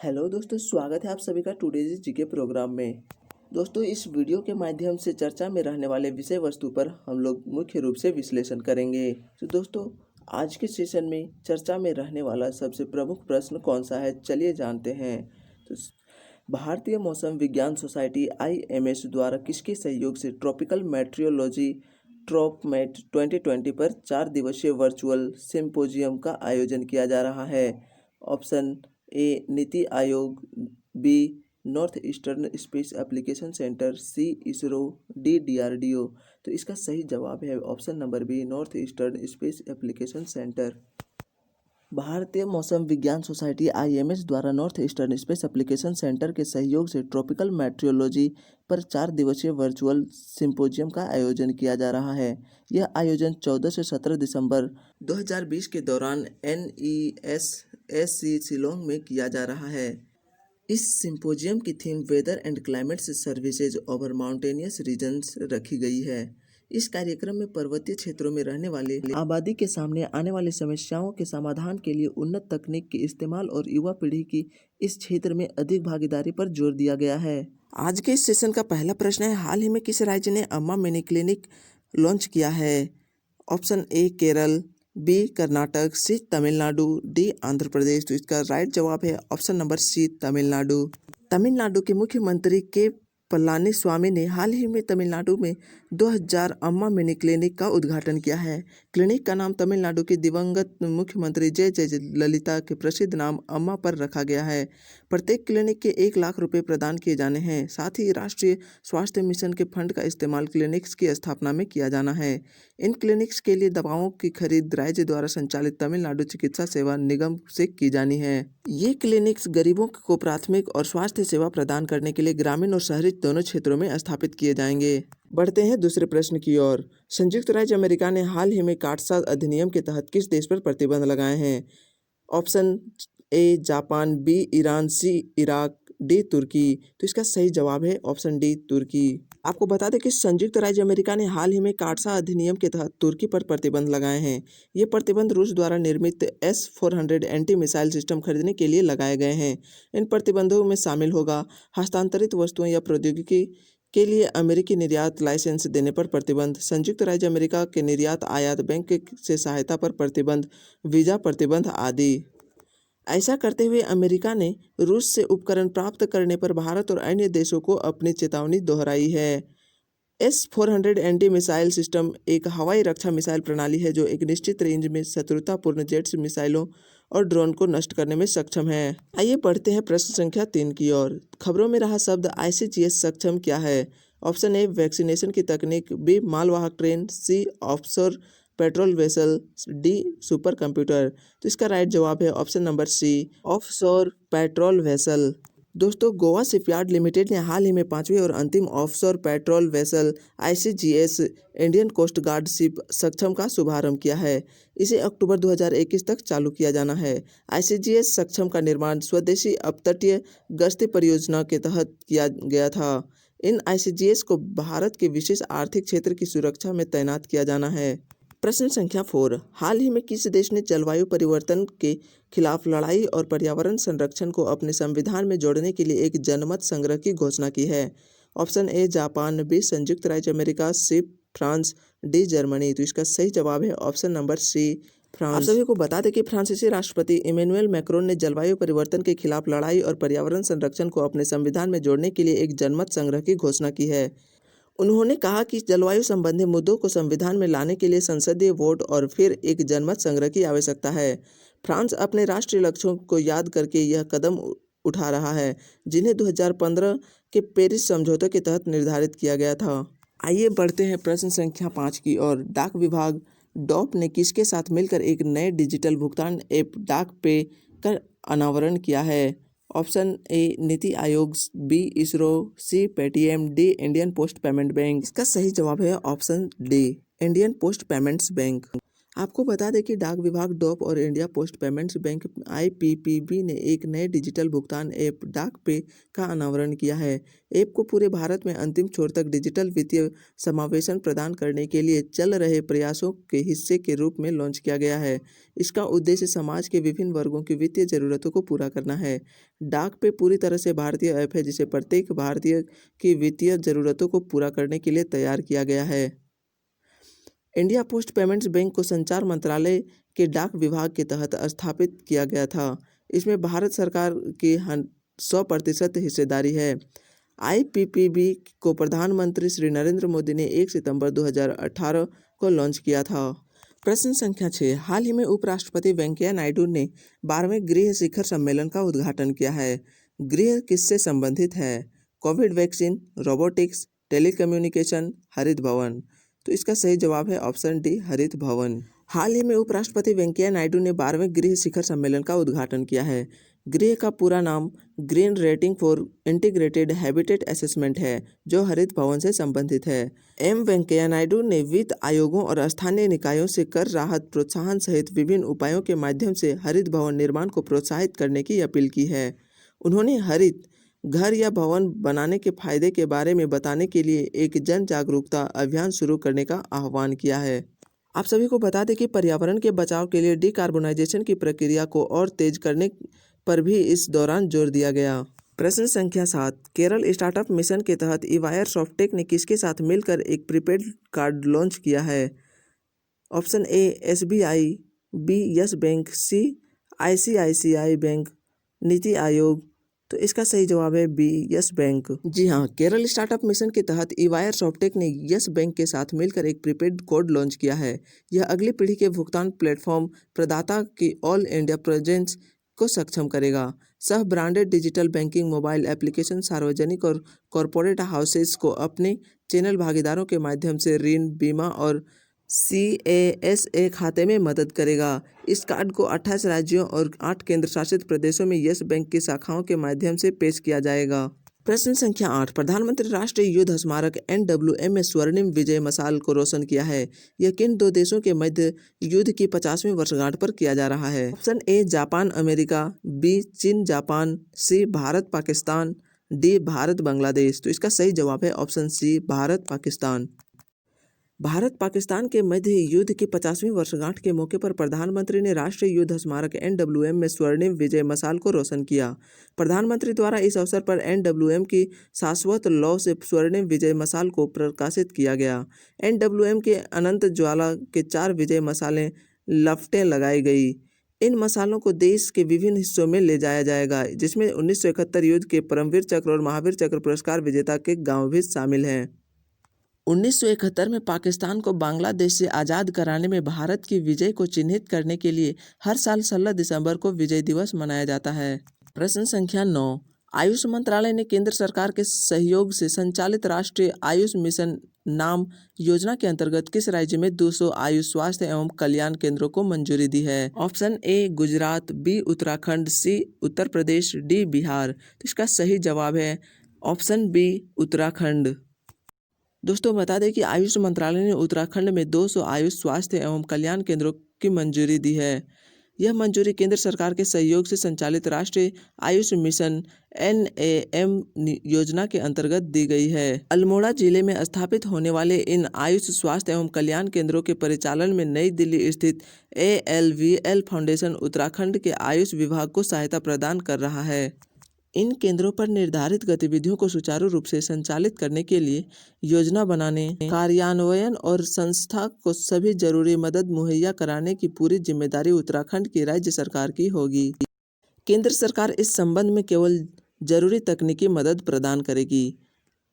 Hello दोस्तों, स्वागत है आप सभी का टुडेज जीके प्रोग्राम में। दोस्तों, इस वीडियो के माध्यम से चर्चा में रहने वाले विषय वस्तु पर हम लोग मुख्य रूप से विश्लेषण करेंगे। तो दोस्तों, आज के सेशन में चर्चा में रहने वाला सबसे प्रमुख प्रश्न कौन सा है, चलिए जानते हैं। तो भारतीय मौसम विज्ञान सोसाइटी IMS द्वारा किसके सहयोग से ट्रॉपिकल मेट्रियोलॉजी ट्रॉपमेट 2020 पर 4 दिवसीय वर्चुअल सिम्पोजियम का आयोजन किया जा रहा है? Option A NITI Aayog, B North Eastern Space Application Centre, C ISRO, D DRDO। तो इसका सही जवाब है option number B North Eastern Space Application Centre. भारतीय मौसम विज्ञान सोसाइटी IMS द्वारा North Eastern Space Application Centre के सहयोग से ट्रॉपिकल मेट्रियोलॉजी पर 4 दिवसीय वर्चुअल सिम्पोजियम का आयोजन किया जा रहा है। यह आयोजन 14 से 17 दिसंबर 2020 के दौरान NESSC शिलोंग में किया जा रहा है। इस सिम्पोजियम की theme weather and climate services over mountainous regions रखी गई है। इस कार्यक्रम में पर्वतीय क्षेत्रों में रहने वाले आबादी के सामने आने वाली समस्याओं के समाधान के लिए उन्नत तकनीक के इस्तेमाल और युवा पीढ़ी की इस क्षेत्र में अधिक भागीदारी पर जोर दिया गया है। आज के इस सेशन का पहला प्रश्न है, हाल ही में किस राज्य ने अम्मा मिनी क्लिनिक लॉन्च किया है? Option A Kerala, B Karnataka, C Tamil Nadu, D Andhra Pradesh. तो इसका राइट जवाब है option number C Tamil Nadu. Tamil Nadu के मुख्यमंत्री के पलानीस्वामी ने हाल ही में तमिलनाडु में 2000 अम्मा मिनी क्लिनिक का उद्घाटन किया है। क्लिनिक का नाम तमिलनाडु के दिवंगत मुख्यमंत्री जय ललिता के प्रसिद्ध नाम अम्मा पर रखा गया है। प्रत्येक क्लिनिक के 1 लाख रुपए प्रदान किए जाने हैं। साथ ही राष्ट्रीय स्वास्थ्य मिशन के फंड का इस्तेमाल क्लिनिक्स की स्थापना में किया जाना है। इन क्लिनिक्स के लिए दवाओं की खरीद राज्य द्वारा संचालित तमिलनाडु चिकित्सा सेवा निगम से की जानी है। ये क्लिनिक्स गरीबों को प्राथमिक और स्वास्थ्य सेवा प्रदान करने के लिए ग्रामीण और शहरी दोनों क्षेत्रों में स्थापित किए जाएंगे। बढ़ते हैं दूसरे प्रश्न की ओर। संयुक्त राज्य अमेरिका ने हाल ही में काटसा अधिनियम के तहत किस देश पर प्रतिबंध लगाए हैं? Option A Japan, B Iran, C Iraq, D Turkey. तो इसका सही जवाब है ऑप्शन डी तुर्की। आपको बता दें कि संयुक्त राज्य अमेरिका ने हाल ही में काटसा अधिनियम के तहत तुर्की पर प्रतिबंध लगाए हैं। ये प्रतिबंध रूस द्वारा निर्मित S-400 एंटी मिसाइल सिस्टम खरीदने के लिए लगाए गए हैं। इन प्रतिबंधों में शामिल होगा हस्तांतरित वस्तुओं या प्रौद्योगिकी के लिए अमेरिकी निर्यात लाइसेंस देने पर प्रतिबंध, संयुक्त राज्य अमेरिका के निर्यात आयात बैंक से सहायता पर प्रतिबंध, वीजा प्रतिबंध आदि। ऐसा करते हुए अमेरिका ने रूस से उपकरण प्राप्त करने पर भारत और अन्य देशों को अपनी चेतावनी दोहराई है। S-400 एंटी मिसाइल सिस्टम एक हवाई रक्षा मिसाइल प्रणाली है जो एक निश्चित रेंज में शत्रुतापूर्ण जेट्स, मिसाइलों और ड्रोन को नष्ट करने में सक्षम है। आइए बढ़ते हैं प्रश्न संख्या 3 की ओर। खबरों में रहा शब्द ICGS सक्षम क्या है? ऑप्शन ए वैक्सीनेशन की तकनीक, बी मालवाहक train, C offshore patrol vessel, D supercomputer. तो इसका राइट जवाब है option number C offshore patrol vessel. दोस्तों, गोवा शिपयार्ड लिमिटेड ने हाल ही में 5वीं और अंतिम offshore patrol vessel ICGS Indian coast guard ship Saksham का शुभारंभ किया है। इसे अक्टूबर 2021 तक चालू किया जाना है। ICGS सक्षम का निर्माण स्वदेशी अपतटीय गश्ती परियोजना के तहत किया गया था। इन ICGS को भारत के विशेष आर्थिक क्षेत्र की सुरक्षा में तैनात किया जाना है। प्रश्न संख्या 4, हाल ही में किस देश ने जलवायु परिवर्तन के खिलाफ लड़ाई और पर्यावरण संरक्षण को अपने संविधान में जोड़ने के लिए एक जनमत संग्रह की घोषणा की है? ऑप्शन ए जापान, बी संयुक्त राज्य America, C France, D Germany. तो इसका सही जवाब है ऑप्शन नंबर सी फ्रांस। आप सभी को बता दें कि फ्रांसीसी राष्ट्रपति इमैनुअल मैक्रोन ने जलवायु परिवर्तन के खिलाफ लड़ाई और पर्यावरण संरक्षण को अपने संविधान में जोड़ने के लिए एक जनमत संग्रह की घोषणा की है। उन्होंने कहा कि जलवायु संबंधी मुद्दों को संविधान में लाने के लिए संसदीय वोट और फिर एक जनमत संग्रह की आवश्यकता है। फ्रांस अपने राष्ट्रीय लक्ष्यों को याद करके यह कदम उठा रहा है, जिन्हें 2015 के पेरिस समझौते के तहत निर्धारित किया गया था। आइए बढ़ते हैं प्रश्न संख्या 5 की ओर। डाक विभाग डॉप ने किसके साथ मिलकर एक नए डिजिटल भुगतान ऐप डाक पे का अनावरण किया है? Option A NITI Aayog, B ISRO, C Paytm, D Indian post payment bank. इसका सही जवाब है option D Indian post payments bank. आपको बता दें कि डाक विभाग डॉप और India post payments bank IPPB ने एक नए डिजिटल भुगतान ऐप डाक पे का अनावरण किया है। ऐप को पूरे भारत में अंतिम छोर तक डिजिटल वित्तीय समावेशन प्रदान करने के लिए चल रहे प्रयासों के हिस्से के रूप में लॉन्च किया गया है। इसका उद्देश्य समाज के विभिन्न वर्गों की वित्तीय जरूरतों को पूरा करना है। डाक पे पूरी तरह से भारतीय ऐप है जिसे प्रत्येक भारतीय की वित्तीय जरूरतों को पूरा करने के लिए तैयार किया गया है। इंडिया पोस्ट पेमेंट्स बैंक को संचार मंत्रालय के डाक विभाग के तहत स्थापित किया गया था। इसमें भारत सरकार की 100% हिस्सेदारी है। आईपीपीबी को प्रधानमंत्री श्री नरेंद्र मोदी ने 1 सितंबर 2018 को लॉन्च किया था। प्रश्न संख्या 6। हाल ही में उपराष्ट्रपति वेंकैया नायडू ने 12वें गृह शिखर सम्मेलन का उद्घाटन किया है। गृह किससे संबंधित है? कोविड वैक्सीन, रोबोटिक्स, टेलीकम्युनिकेशन, हरित भवन। तो इसका सही जवाब है ऑप्शन डी, हरित भवन। हाल ही में उपराष्ट्रपति वेंकैया नायडू ने 12वें गृह शिखर सम्मेलन का उद्घाटन किया है। गृह का पूरा नाम green rating for integrated habitat assessment है, जो हरित भवन से संबंधित है। एम वेंकैया नायडू ने वित्त आयोगों और स्थानीय निकायों से कर राहत, प्रोत्साहन सहित विभिन्न उपायों के माध्यम से हरित भवन निर्माण को प्रोत्साहित करने की अपील की है। उन्होंने हरित घर या भवन बनाने के फायदे के बारे में बताने के लिए एक जन जागरूकता अभियान शुरू करने का आह्वान किया है। आप सभी को बता दें कि पर्यावरण के बचाव के लिए डिकार्बोनाइजेशन की प्रक्रिया को और तेज करने पर भी इस दौरान जोर दिया गया। प्रश्न संख्या 7। केरल स्टार्टअप मिशन के तहत ईवायर सॉफ्टटेक ने किसके साथ मिलकर एक प्रीपेड कार्ड लॉन्च किया है? Option A SBI, B yes bank, C ICICI bank, NITI Aayog. तो इसका सही जवाब है बी, यस बैंक। जी हाँ, केरल स्टार्टअप मिशन के तहत ईवायर सॉफ्टटेक ने यस बैंक के साथ मिलकर एक प्रीपेड कोड लॉन्च किया है। यह अगली पीढ़ी के भुगतान प्लेटफॉर्म प्रदाता की ऑल इंडिया प्रेजेंस को सक्षम करेगा। सह branded digital banking mobile application सार्वजनिक और कॉरपोरेट हाउसेस को अपने चैनल भागीदारों के माध्यम से ऋण, बीमा और CASA खाते में मदद करेगा। इस कार्ड को 28 राज्यों और 8 केंद्र शासित प्रदेशों में यस बैंक की शाखाओं के माध्यम से पेश किया जाएगा। प्रश्न संख्या 8। प्रधानमंत्री राष्ट्रीय युद्ध स्मारक NWM में स्वर्णिम विजय मशाल को रोशन किया है। यह किन दो देशों के मध्य युद्ध की 50वीं वर्षगांठ पर किया जा रहा है? Option A Japan America, B चीन Japan, C Bharat Pakistan, D Bharat Bangladesh. तो इसका सही जवाब है ऑप्शन सी, भारत पाकिस्तान। भारत पाकिस्तान के मध्य युद्ध की 50वीं वर्षगांठ के मौके पर प्रधानमंत्री ने राष्ट्रीय युद्ध स्मारक NWM में स्वर्णिम विजय मशाल को रोशन किया। प्रधानमंत्री द्वारा इस अवसर पर NWM की शाश्वत लौ से स्वर्णिम विजय मशाल को प्रकाशित किया गया। NWM के अनंत ज्वाला के 4 विजय मशालें लपटें लगाई गई। इन मशालों को देश के विभिन्न हिस्सों में ले जाया जाएगा, जिसमें 1971 युद्ध के परमवीर चक्र और महावीर चक्र पुरस्कार विजेता के गाँव भी शामिल हैं। 1971 में पाकिस्तान को बांग्लादेश से आज़ाद कराने में भारत की विजय को चिन्हित करने के लिए हर साल 16 दिसंबर को विजय दिवस मनाया जाता है। प्रश्न संख्या 9। आयुष मंत्रालय ने केंद्र सरकार के सहयोग से संचालित राष्ट्रीय आयुष मिशन नाम योजना के अंतर्गत किस राज्य में 200 आयुष स्वास्थ्य एवं कल्याण केंद्रों को मंजूरी दी है? Option A Gujarat, B Uttarakhand, C Uttar Pradesh, D Bihar. तो इसका सही जवाब है ऑप्शन बी, उत्तराखंड। दोस्तों बता दें कि आयुष मंत्रालय ने उत्तराखंड में 200 आयुष स्वास्थ्य एवं कल्याण केंद्रों की मंजूरी दी है। यह मंजूरी केंद्र सरकार के सहयोग से संचालित राष्ट्रीय आयुष मिशन NAM योजना के अंतर्गत दी गई है। अल्मोड़ा जिले में स्थापित होने वाले इन आयुष स्वास्थ्य एवं कल्याण केंद्रों के परिचालन में नई दिल्ली स्थित ALVL फाउंडेशन उत्तराखंड के आयुष विभाग को सहायता प्रदान कर रहा है। इन केंद्रों पर निर्धारित गतिविधियों को सुचारू रूप से संचालित करने के लिए योजना बनाने, कार्यान्वयन और संस्था को सभी जरूरी मदद मुहैया कराने की पूरी जिम्मेदारी उत्तराखंड की राज्य सरकार की होगी। केंद्र सरकार इस संबंध में केवल जरूरी तकनीकी मदद प्रदान करेगी।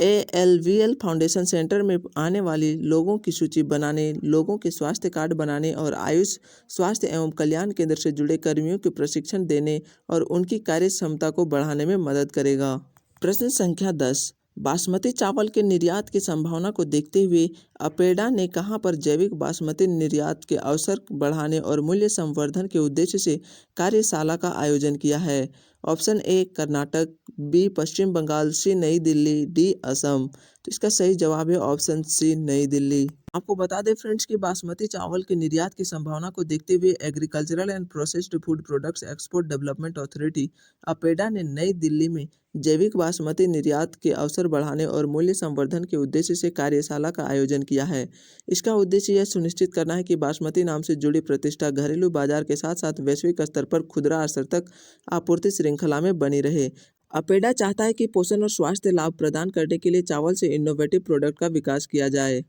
ALVL फाउंडेशन सेंटर में आने वाली लोगों की सूची बनाने, लोगों के स्वास्थ्य कार्ड बनाने और आयुष स्वास्थ्य एवं कल्याण केंद्र से जुड़े कर्मियों को प्रशिक्षण देने और उनकी कार्य क्षमता को बढ़ाने में मदद करेगा। प्रश्न संख्या 10। बासमती चावल के निर्यात की संभावना को देखते हुए अपेडा ने कहां पर जैविक बासमती निर्यात के अवसर बढ़ाने और मूल्य संवर्धन के उद्देश्य से कार्यशाला का आयोजन किया है? ऑप्शन ए कर्नाटक, बी पश्चिम बंगाल, सी नई दिल्ली, डी असम। तो इसका सही जवाब है ऑप्शन सी, नई दिल्ली। आपको बता दें फ्रेंड्स कि बासमती चावल के निर्यात की संभावना को देखते हुए agricultural and processed food products export development authority APEDA ने नई दिल्ली में जैविक बासमती निर्यात के अवसर बढ़ाने और मूल्य संवर्धन के उद्देश्य से कार्यशाला का आयोजन किया है। इसका उद्देश्य यह सुनिश्चित करना है कि बासमती नाम से जुड़ी प्रतिष्ठा घरेलू बाजार के साथ साथ वैश्विक स्तर पर खुदरा स्तर तक आपूर्ति श्रृंखला में बनी रहे। अपेडा चाहता है कि पोषण और स्वास्थ्य लाभ प्रदान करने के लिए चावल से इनोवेटिव प्रोडक्ट का विकास किया जाए।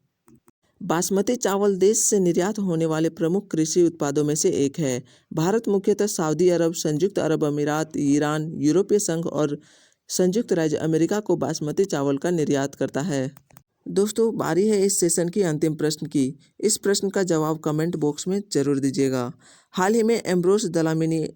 बासमती चावल देश से निर्यात होने वाले प्रमुख कृषि उत्पादों में से एक है। भारत मुख्यतः सऊदी अरब, संयुक्त अरब अमीरात, ईरान, यूरोपीय संघ और संयुक्त राज्य अमेरिका को बासमती चावल का निर्यात करता है। दोस्तों, बारी है इस सेशन की अंतिम प्रश्न की। इस प्रश्न का जवाब कमेंट बॉक्स में जरूर दीजिएगा। हाल ही में एम्ब्रोस दलामिनी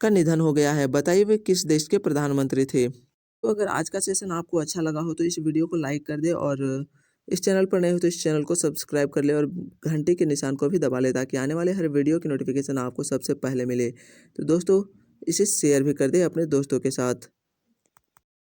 का निधन हो गया है। बताइए वे किस देश के प्रधानमंत्री थे। तो अगर आज का सेशन आपको अच्छा लगा हो तो इस वीडियो को लाइक कर दे और इस चैनल पर नए हो तो इस चैनल को सब्सक्राइब कर ले और घंटे के निशान को भी दबा ले ताकि आने वाले हर वीडियो की नोटिफिकेशन आपको सबसे पहले मिले। तो दोस्तों, इसे शेयर भी कर दे अपने दोस्तों के साथ।